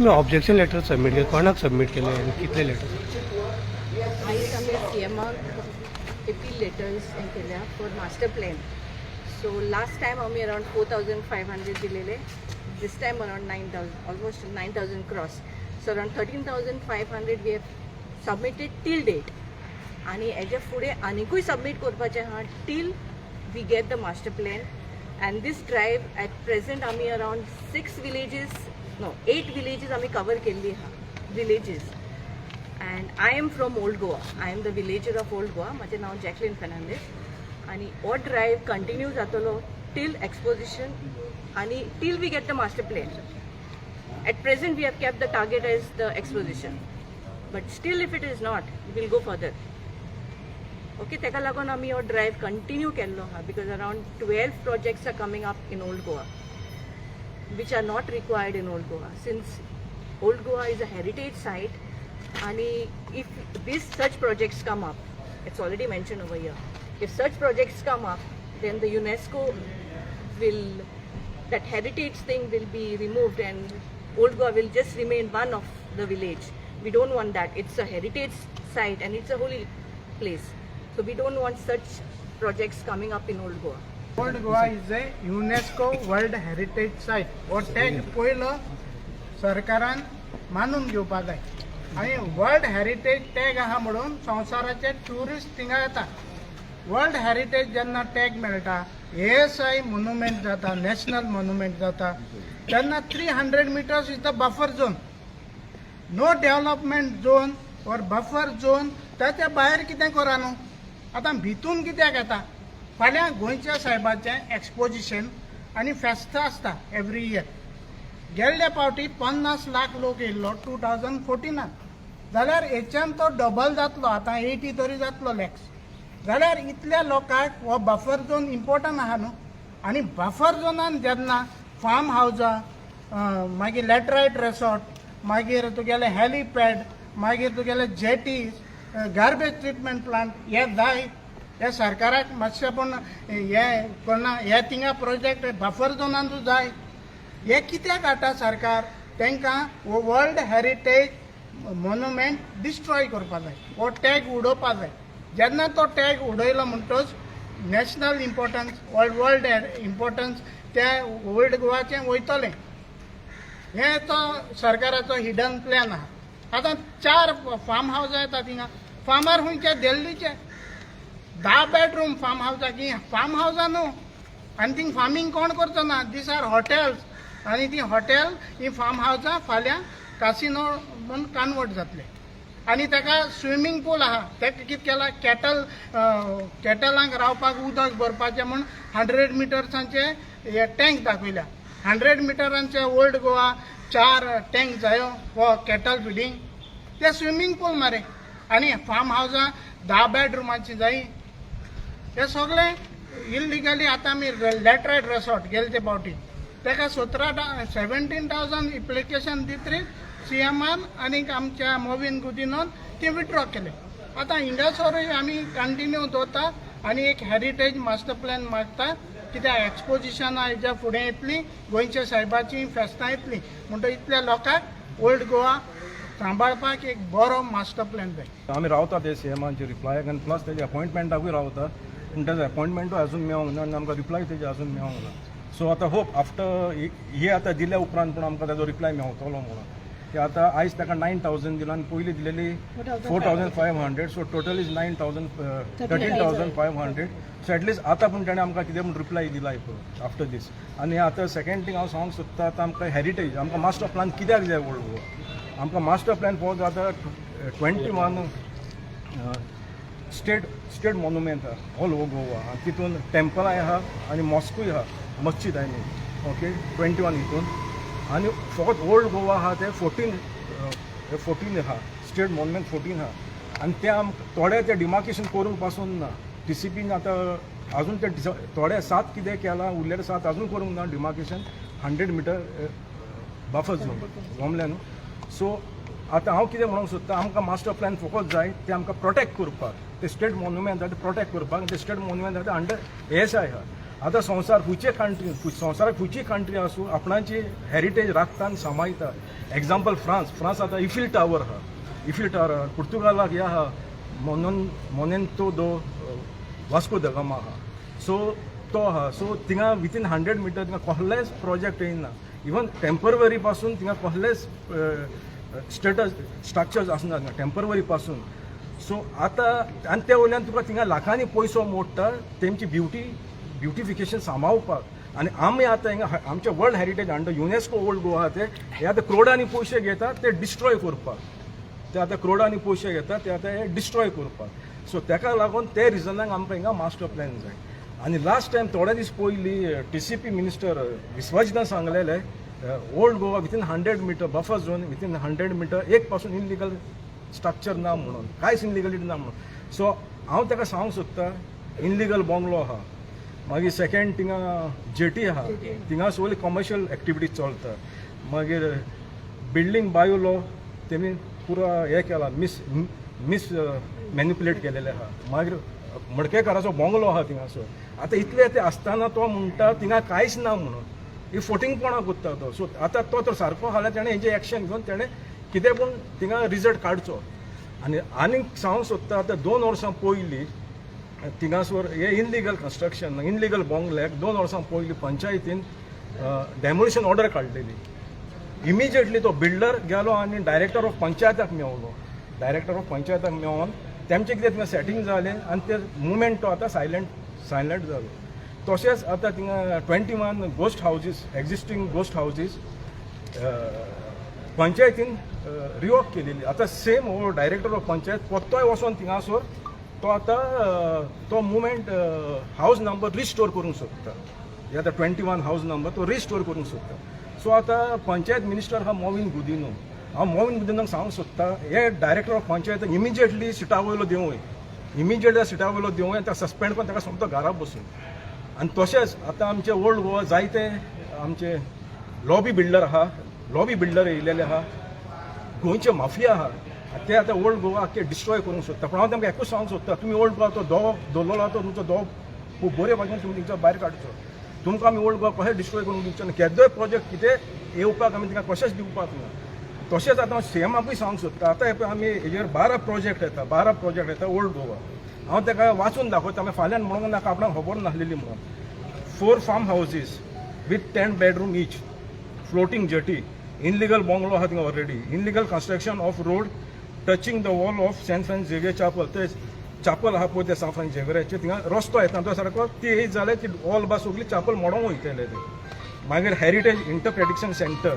तुम्ही objection letter submit केलं, कोणाक सबमिट केले आणि कितले लेटर? आयज आमी CMाक appeal letters केल्या for master plan. So last time आमी अराउंड 4,500 दिलेले, this time around 9,000, almost 9,000 cross. So around 13,500 we have submitted till date. आणि हेजे फुडें आनिकूय सबमिट करपाचें आहा till we get the master plan. And this drive at present आमी around 8 villages आमी कवर केल्ली आहा. Villages. And I am from Old Goa. I am the villager of Old Goa. माझे नाव जॅकलिन फर्नांडीस. आणि हो ड्रायव्ह कंटिन्यू जातलो till exposition आणि till we get the master plan. At present we have kept the target as the exposition, but still if it is not we will go further. Okay, तेका लागून आमी हो drive continue केल्लो आहा. Because around 12 projects are coming up in old Goa which are not required in Old Goa, since Old Goa is a heritage site. And if such projects come up, it's already mentioned over here, if such projects come up, then the UNESCO will, that heritage thing will be removed and Old Goa will just remain one of the village. We don't want that. It's a heritage site and it's a holy place. So we don't want such projects coming up in Old Goa. Old Goa is a UNESCO World Heritage Site. हो tag पयलो सरकारान मानून घेवपा जाय. आनी world heritage tag आहा म्हणून संवसाराचे tourist थिंगा येता. वर्ल्ड हेरिटेज जेन्ना टॅग मेळटा, ASI मोन्युमेंट जाता, नॅशनल मोन्युमेंट जाता, तेन्ना 300 meters is the buffer zone. No development zone or buffer zone, ताच्या भायर कितें करा न्हू. आतां भितून कित्याक येता? फाल्यां गोंयच्या साहेबाचें एक्सपोजिशन आनी फेस्तां आसता एवरी इयर. गेल्ल्या फावटी 50 लाख लोक येयल्लो 2014. जाल्यार हेच्यान तो डबल जातलो, आतां 80 तरी जातलो लॅक्स. जाल्यार इतल्या लोकांक हो बफर झोन इम्पॉर्टंट आहा न्हू. आनी बफर झोनान जेन्ना फार्म हावजां, मागीर लॅटरायट रेसॉर्ट, मागीर तुगेले हॅलिपॅड, मागीर तुगेले जेटीज, गार्बेज ट्रिटमेंट प्लांट हे जाय. हे सरकाराक मातशें पूण हे कोणा हे थिंगा प्रोजेक्ट बफर झोनांतूच जाय. हे कित्याक हाडटा सरकार? तांकां हो वर्ल्ड हेरिटेज मोन्युमेंट डिस्ट्रॉय करपा जाय, हो टॅग उडोवपा जाय. जेन्ना तो टॅग उडयलो म्हणटच नॅशनल इम्पॉर्टन्स, वर्ल्ड इम्पॉर्टन्स त्या ओल्ड गोवाचें वयतलें. हे तो सरकाराचो हिडन प्लॅन आहा. आतां 4 फार्म हावजां येता थिंगा. फार्मार खंयचे? दिल्लीचे 10 bedroom फार्म हावजां. की फार्म हावजां न्हू. आनी थिंग फार्मींग कोण करचो ना. These are hotels. आनी ती हॉटेल ही फार्म हावजां फाल्यां कासिनो म्हूण कन्वर्ट जातले. आनी ताका स्विमींग पूल आहा. ताका कितें केलां? कॅटलांक रावपाक उदक भरपाचें म्हूण 100 मिटर्सांचे हे टँक दाखयल्या. 100 मिटरांचे ओल्ड गोवा 4 टँक जायो फॉर कॅटल फिडींग. ते स्विमींग पूल मारे. आनी फार्म हावजां 10 bedroomaची जायी. हे सगळें इल्लिगली. आतां आमी लॅटरायट रेसॉर्ट गेले ते फावटी ताका 17,000 एप्लिकेशन दितरी CMान आनीक आमच्या मोविन गुदिनोन ते विथड्रॉ केले. आतां हिंगासरूय आमी कंटिन्यू दवरता आनी एक हेरिटेज मास्टर प्लॅन मागता. कित्याक एक्सपोजिशनां हेज्या फुडें येतली, गोंयच्या साहेबाची फेस्तां येतली म्हणटा इतल्या लोकांक ओल्ड गोवा सांबाळपाक एक बरो मास्टर प्लॅन जाय. आमी रावता ते CMांचे रिप्लायाक आनी प्लस तेजे अपॉयंटमेंटाकूय रावता. पूण तेजो अपॉयंटमेंटूय आजून मेळोंक ना आनी आमकां रिप्लाय तेजे आजून मेळोंक ना. सो आतां होप आफ्टर हे आतां दिल्या उपरांत पूण आमकां तेजो रिप्लाय मेळटलो म्हणून. की आतां आयज ताका 9,000 दिला आनी पयलीं दिलेली 4,500. So total is 13,500. So at least आतां पूण ताणें आमकां कितें म्हूण रिप्लाय दिला पळय आफ्टर दीस. आनी आतां सेकेंड थींग हांव सांगूंक सोदता, आतां आमकां हेरिटेज आमकां मास्टर प्लॅन कित्याक जाय ओल्ड गोवा? आमकां मास्टर प्लॅन पळोवंक आतां 21 स्टेट मोन्युमेंट आहा ऑल ओवर गोवा. आनी तितून टेम्पलाय आहा आनी मॉस्कूय आहा, मस्जिद आय मीन. ओके, 21 हितून. आनी फकत ओल्ड गोवा आहा ते 14 आहा. स्टेट मोन्युमेंट 14 आहा. आनी ते थोडे ते डिमार्केशन करूंक पासून ना. TCPन आतां अजून ते थोडे 7 कितें केलां, उरलेले 7 अजून करूंक ना डिमार्केशन. 100 मिटर बफर झोन जमलें न्हू. सो आतां हांव कितें म्हणूंक सोदता, आमकां मास्टर प्लॅन फकत जाय ते आमकां प्रोटेक्ट करपाक. ते स्टेट मोन्युमेंट आहा ते प्रोटेक्ट करपाक. ते स्टेट मोन्युमेंट आहा ते अंडर ASI आहा. आतां संवसार खंयचे कंट्री संवसाराक खंयची कंट्री आसूं आपणाची हेरिटेज राखता आनी सांबाळटा. एग्जाम्पल फ्रांस आतां इफिल टावर आहा पुर्तुगालाक हें आहा मोनेंतो दो वास्को द गामा आहा. सो तो आहा. सो थिंगा विथीन 100 मिटर थिंगा कसलेच प्रोजेक्ट येयना. इवन टेम्पररी पासून थिंगा कसलेच स्ट्रक्चर्स आसना थिंगा टेम्पररी पासून. सो आतां आनी त्या वयल्यान तुका थिंगा लाखांनी पयसो मोडटा तेंची ब्युटिफिकेशन सांबाळपाक. आनी आमी आतां हिंगा आमचे world heritage under UNESCO old Goa ते हे आतां क्रोडांनी पयशे घेतात ते डिस्ट्रॉय करपाक. ते आतां क्रोडांनी पयशे घेतात ते आतां हे डिस्ट्रॉय करपाक. सो ताका लागून ते रिजनाक आमकां हिंगा मास्टर प्लॅन जाय. आनी लास्ट टायम थोडे दीस पयलीं TCP मिनिस्टर विश्वजितान सांगलेले old Goa within 100 metre buffer zone within 100 metre एक पासून इनलिगल स्ट्रक्चर ना म्हणून कांयच इनलिगलिटी ना म्हणून. सो हांव ताका सांगूंक सोदतां इनलिगल बंगलो आहा मागीर सेकेंड थिंगा जेटी आहा थिंगा सगळी कमर्शियल एक्टिविटीज चलता. मागीर बिल्डींग बायो लॉ तेमी पुरो हे केला मिस मॅन्युपुलेट केलेले आहा. मागीर मडकेकाराचो बंगलो आहा थिंगासो. आतां इतले ते आसतना तो म्हणटा थिंगा कांयच ना म्हणून ही फोटिंगपणां कोत्ता तो. सो आतां तो तर सारको आहा जाल्यार तेणें हेजें एक्शन घेवन तेणें कितें पूण थिंगा रिजल्ट काडचो. आनीक सांगूंक सोदता आतां 2 वर्सां पयलीं थिंगासोर हे इनलिगल कन्स्ट्रक्शन इनलिगल बंगल्याक 2 वर्सां पयलीं पंचायतीन डेमोलिशन ऑर्डर काडलेली. इमिजिएटली तो बिल्डर गेलो आनी डायरेक्टर ऑफ पंचायताक मेवलो. डायरेक्टर ऑफ पंचायताक मेवोन तेमचें कितें थिंगा सेटींग जालें आनी ते मुवमेंट तो आतां सायलंट जालो. तशेंच आतां थिंगा 21 गोस्ट हावजीस एक्जिस्टींग गोस्ट हावजीस पंचायतीन रिवॉक केलेली. आतां सेम हो डायरेक्टर ऑफ पंचायत कोत्तोय वचोन थिंगासोर तो आतां तो मुवमेंट हावज नंबर रिस्टोर करूंक सोदता. हे आतां 21 हावज नंबर तो रिस्टोर करूंक सोदता. सो आतां पंचायत मिनिस्टर आहा मोविन गुदिनो. हांव मोविन गुदिनोक सांगूंक सोदता हे डायरेक्टर ऑफ पंचायत इमिजिएटली सिटा वयलो देंवय इमिजिएटली सिटा वयलो देंवय आनी ताका सस्पेंड करून ताका सोमतो घरा बसून. आनी तशेंच आतां आमचे ओल्ड गोवा जायते आमचे लॉबी बिल्डर येयलेले आहा गोंयचे माफिया आहा ते आतां ओल्ड गोवा आख्खे डिस्ट्रॉय करूंक सोदता. पूण हांव तांकां एकूच सांगूंक सोदता तुमी ओल्ड गोवा तो दो दवरलो तो तुमचो दो खूब बरे भाशेन तुमी थिंगचो भायर काडचो. तुमकां आमी ओल्ड गोवा कशें डिस्ट्रॉय करूंक दिवचो ना. केदोय प्रोजेक्ट कितें येवपाक आमी तिका कशेंच दिवपाक ना. तशेंच आतां हांव सीएमाकूय सांगूंक सोदता आतां हे पळय आमी हेजेर 12 प्रोजेक्ट येता ओल्ड गोवा. हांव ताका वाचून दाखयता हांवें फाल्यां म्हणूंक नाका आपणाक खबर नासलेली म्हणून. 4 farm houses with 10 bedroom each floating jetty illegal bungalow आहा थिंगा already illegal construction of road touching the wall of saint Francis Xavier chapel. ते चॅपल आहा पळय ते सेंट फ्रांस झेवियराचे थिंगा रस्तो येता तो सारको ती येयत जाल्यार ती ऑल बा सगळी चॅपल मोडोंक वयतले ते. मागीर heritage interpretation centre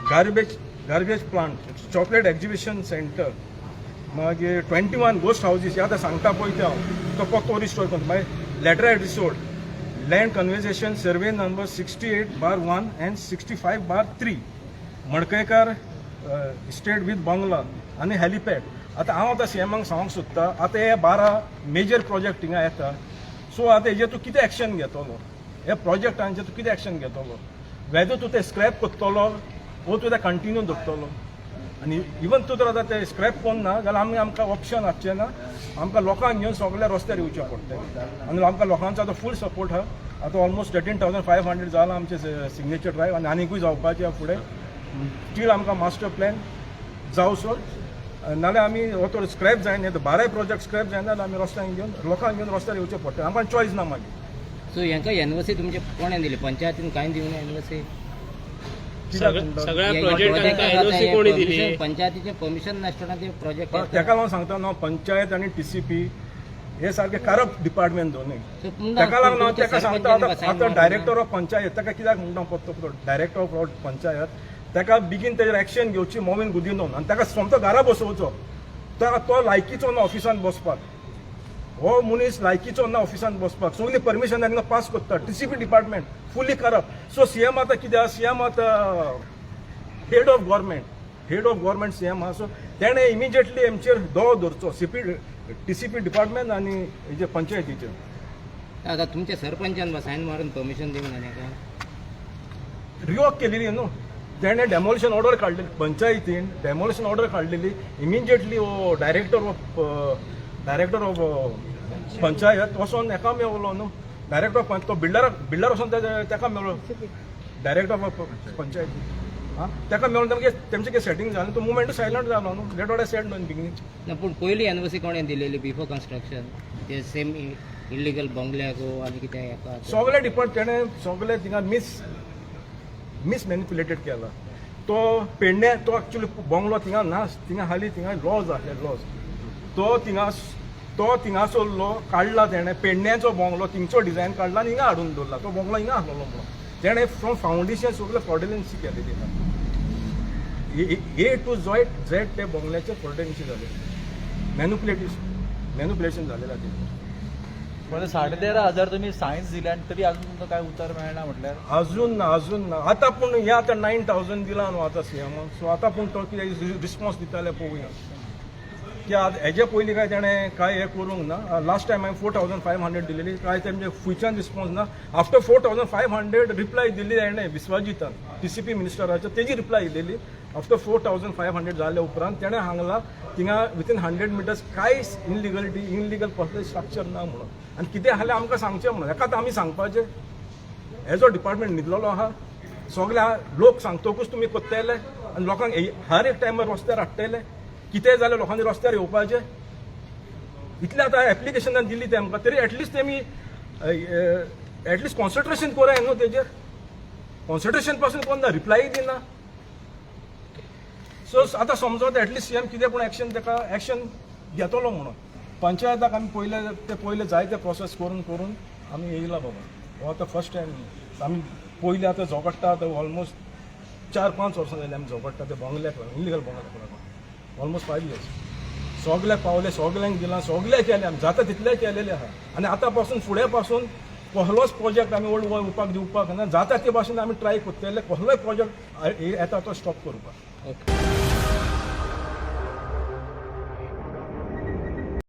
garbage plant chocolate exhibition centre. मागीर 21 गोस्ट हावजीस आतां सांगता पळय ते हांव तो कोतो रिस्टोर करता. मागीर laterite resort land conversation survey number 68/1 and 65/3 Madkaikar state with bungalow आनी हेलिपॅड. आतां हांव आतां सीएमाक सांगूंक सोदता आतां हे 12 मेजर प्रोजेक्ट थिंगा येता. सो आतां हेजेर तूं कितें एक्शन घेतलो हे प्रोजेक्टांचेर तूं कितें एक्शन घेतलो. वेदर तूं ते स्क्रॅप करतलो वो तूं ते कंटिन्यू दवरतलो. आनी इवन तूं तर आतां ते स्क्रॅप करना जाल्यार आमकां ऑप्शन आसचें ना. आमकां लोकांक घेवन सगळ्या रस्त्यार येवचें पडटलें आनी आमकां लोकांचो आतां फूल सपोर्ट आहा. आतां ऑलमोस्ट 13,500 जालां आमचे सिग्नेचर ड्रायव्ह आनी आनीकूय जावपाचें आहा फुडें. स्टील आमकां मास्टर प्लॅन जावसो नाल्यार आमी हो तो स्क्रॅप जायना 12 प्रोजेक्ट स्क्रॅप जायना जाल्यार आमी रस्त्यान घेवन लोकांक घेवन रस्त्यार येवचें पडटलें. आमकां चॉयस ना मागीर. सो हांकां एनओसी तुमचे कोणें दिली पंचायतीन कांय दिवना एनओसी. सगळ्या प्रोजेक्टांका एनओसी कोणी दिली पंचायतीचें परमिशन नासतना ते प्रोजेक्ट ताका लागून सांगता न्हू पंचायत आनी TCP हे सारके करप्ट डिपार्टमेंट दोनूय. ताका लागून ताका सांगता आतां डायरेक्टर ऑफ पंचायत ताका कित्याक म्हणटा पडटा डायरेक्टर ऑफ पंचायत ताका बेगीन तेजेर एक्शन घेवची मोविन गुदिनोन आनी ताका सोमतो घरा बसोवचो. तो लायकीचो ना ऑफिसान बसपाक. हो मनीस लायकीचो ना ऑफिसान बसपाक. सगळी परमिशन तांकां पास करता. TCP department fully corrupt. So CM आतां कितें आहा सीएम आतां हेड ऑफ गव्हर्मेंट सीएम आहा. सो तेणें इमिजिएटली हेंचेर दो धरचो TCP डिपार्टमेंट आनी हेजे पंचायतीचेर. आतां तुमच्या सरपंचान सायन मारून परमिशन दिवंक ना रिवॉक केलेली न्हू. तेणें डेमोलिशन ऑर्डर काडलेली पंचायतीन डेमोलिशन ऑर्डर काडलेली इमिजिएटली हो डायरेक्टर ऑफ पंचायत वचोन हेका मेवलो न्हू डायरेक्टर ऑफ तो बिल्डर वचून ताका मेळ्ळो डायरेक्टर ऑफ पंचायती हां ताका मेळून तेमचें कितें सेटींग जालें तो मुवमेंट सायलंट जालो न्हू डेट वॉट सेट न्हू इन बिगिनींग ना पूण पयलीं एनओसी कोणें दिलेली बिफोर कन्स्ट्रक्शन ते सेम इल्लिगल बंगल्याक आनी कितें हेका सगळे तेणें सगळे थिंगा मिस मॅनिप्युलेटेड केला तो पेडणे तो एक्चुली बंगलो थिंगा ना थिंगा हाली थिंगा लॉज आसले लॉज तो थिंगासरलो काडला तेणें पेडण्याचो बंगलो थिंगचो डिझायन काडला आनी हिंगा हाडून दवरला तो बंगलो हिंगा आसलो म्हणून तेणें फ्रॉम फावंडेशन सगळें फ्रॉडुलन्सी केलेली आहा ए टू झेड ते बंगल्याचे फ्रॉडुलन्सी जाले मॅनिप्युलेशन जालेलें ते म्हणजे 13,500 तुम्ही सायन्स दिले आणि तरी अजून तुमका काय उतर मेळना म्हटल्यार अजून ना आता पूण हे आतां 9,000 दिला न्हू आतां सीएमान सो आतां पूण तो कितें रिस्पॉन्स दिता जाल्यार पळोवया की हेजे पयलीं काय तेणें काय हे करूंक ना लास्ट टायम हांवें 4,500 दिलेली काय तेंचे फुयच्यान रिस्पॉन्स ना आफ्टर 4,500 रिप्लाय दिल्ली ताणें विश्वजीतान TCP मिनिस्टराच्या तेजी रिप्लाय दिलेली आफ्टर 4,500 जाल्या उपरांत तेणें सांगला थिंगा विथीन 100 मिटर्स कांयच इनलिगल कसलें स्ट्रक्चर ना म्हणून आनी कितें जाल्यार आमकां सांगचें म्हणून हेका आमी सांगपाचें हेजो डिपार्टमेंट न्हिदलेलो आहा सगळे लोक सांगतकूच तुमी कोत्तायले आनी लोकांक हर एक टायमार रस्त्यार हाडटले कितेंय जाल्यार लोकांनी रस्त्यार येवपाचें इतलें आतां एप्लिकेशनान दिल्ली तेमकां तरी एटलिस्ट तेमी एटलिस्ट कॉन्सन्ट्रेशन कोराय न्हू तेजेर कॉन्सन्ट्रेशन पासून कोण ना रिप्लाय दिना सो आतां समजोत एटलिस्ट सीएम कितें पूण एक्शन घेतलो म्हणून पंचायताक आमी पयले जायते प्रोसेस करून आमी येयला बाबा हो आतां फर्स्ट टायम आमी पयलीं आतां झगडटा आतां ऑलमोस्ट 4-5 वर्सां जालीं आमी झगडटा ते बंगल्याक इलिगल बंगल्याक लागून ऑलमोस्ट 5 years सगळ्याक पावले सगळ्यांक दिलां सगळें केलें आमी जाता तितलें केलेलें आहा आनी आतां पासून फुडें पासून कसलोच प्रोजेक्ट आमी ओल्ड गोवा येवपाक दिवपाक ना जाता ते भाशेन आमी ट्राय करतले कसलोय प्रोजेक्ट येता तो स्टॉप करपाक ओके